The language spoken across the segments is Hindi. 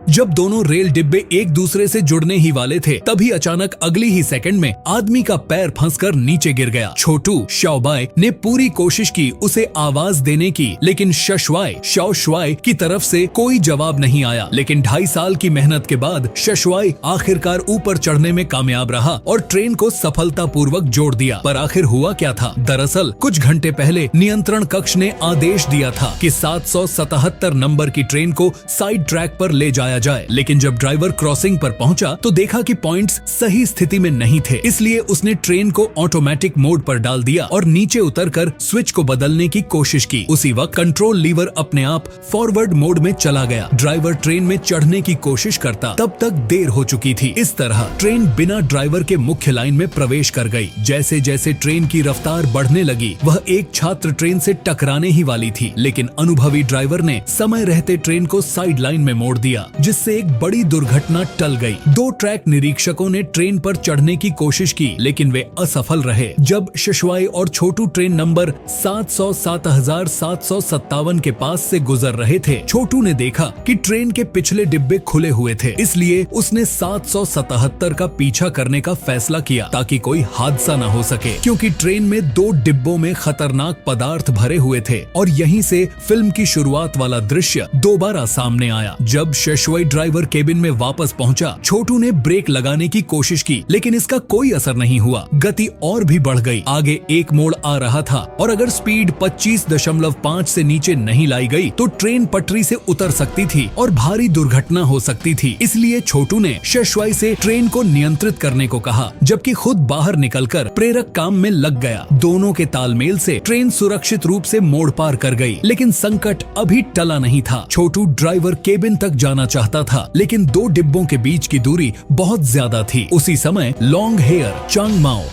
जब दोनों रेल डिब्बे एक दूसरे से जुड़ने ही वाले थे, तभी अचानक अगली ही सेकंड में आदमी का पैर फंसकर नीचे गिर गया। छोटू शाओबाई ने पूरी कोशिश की उसे आवाज देने की, लेकिन शशवाई शाओशवाई की तरफ से कोई जवाब नहीं आया। लेकिन 2.5 साल की मेहनत के बाद शशवाई आखिरकार ऊपर चढ़ने में कामयाब रहा और ट्रेन को सफलतापूर्वक जोड़ दिया। पर आखिर हुआ क्या था? दरअसल कुछ घंटे पहले नियंत्रण कक्ष ने आदेश दिया था कि 777 नंबर की ट्रेन को साइड ट्रैक पर ले जाया जाए, लेकिन जब ड्राइवर क्रॉसिंग पर पहुंचा तो देखा कि पॉइंट्स सही स्थिति में नहीं थे। इसलिए उसने ट्रेन को ऑटोमेटिक मोड पर डाल दिया और नीचे उतरकर स्विच को बदलने की कोशिश की। उसी वक्त कंट्रोल लीवर अपने आप फॉरवर्ड मोड में चला गया। ड्राइवर ट्रेन में चढ़ने की कोशिश करता, तब तक देर हो चुकी थी। इस तरह ट्रेन बिना ड्राइवर के मुख्य लाइन में प्रवेश कर गई। जैसे जैसे ट्रेन की रफ्तार बढ़ने लगी, वह एक छात्र ट्रेन से टकराने ही वाली थी, लेकिन अनुभवी ड्राइवर ने समय रहते ट्रेन को साइड लाइन में मोड़ दिया, जिससे एक बड़ी दुर्घटना टल गई। 2 ट्रैक निरीक्षकों ने ट्रेन पर चढ़ने की कोशिश की, लेकिन वे असफल रहे। जब शशवाई और छोटू ट्रेन नंबर 707,757 के पास से गुजर रहे थे, छोटू ने देखा कि ट्रेन के पिछले डिब्बे खुले हुए थे। इसलिए उसने 777 का पीछा करने का फैसला किया ताकि कोई हादसा न हो सके, क्योंकि ट्रेन में 2 डिब्बों में खतरनाक पदार्थ भरे हुए थे। और यहीं से फिल्म की शुरुआत वाला दृश्य दोबारा सामने आया। जब शशवाई ड्राइवर केबिन में वापस पहुंचा, छोटू ने ब्रेक लगाने की कोशिश की, लेकिन इसका कोई असर नहीं हुआ। गति और भी बढ़ गई। आगे एक मोड़ आ रहा था और अगर स्पीड 25.5 से नीचे नहीं लाई गई तो ट्रेन पटरी से उतर सकती थी और भारी दुर्घटना हो सकती थी। इसलिए छोटू ने शशवाई से ट्रेन को नियंत्रित करने को कहा, जबकि खुद बाहर निकलकर प्रेरक काम में लग गया। दोनों के तालमेल से ट्रेन सुरक्षित रूप से मोड़ पार कर गई, लेकिन संकट अभी टला नहीं था। छोटू ड्राइवर केबिन तक जाना चाहता था, लेकिन 2 डिब्बों के बीच की दूरी बहुत ज्यादा थी। उसी समय लॉन्ग हेयर चांगमाओ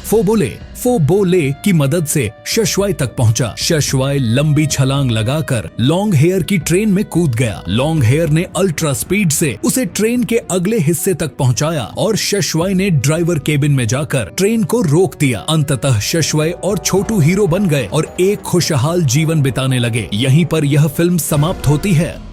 फोबोले की मदद से शशवाई तक पहुंचा। शशवाई लंबी छलांग लगाकर लॉन्ग हेयर की ट्रेन में कूद गया। लॉन्ग हेयर ने अल्ट्रा स्पीड से उसे ट्रेन के अगले हिस्से तक पहुंचाया और शशवाई ने ड्राइवर केबिन में जाकर ट्रेन को रोक दिया। अंततः शशवाई और छोटू हीरो बन गए और एक खुशहाल जीवन बिताने लगे। यहीं पर यह फिल्म समाप्त होती है।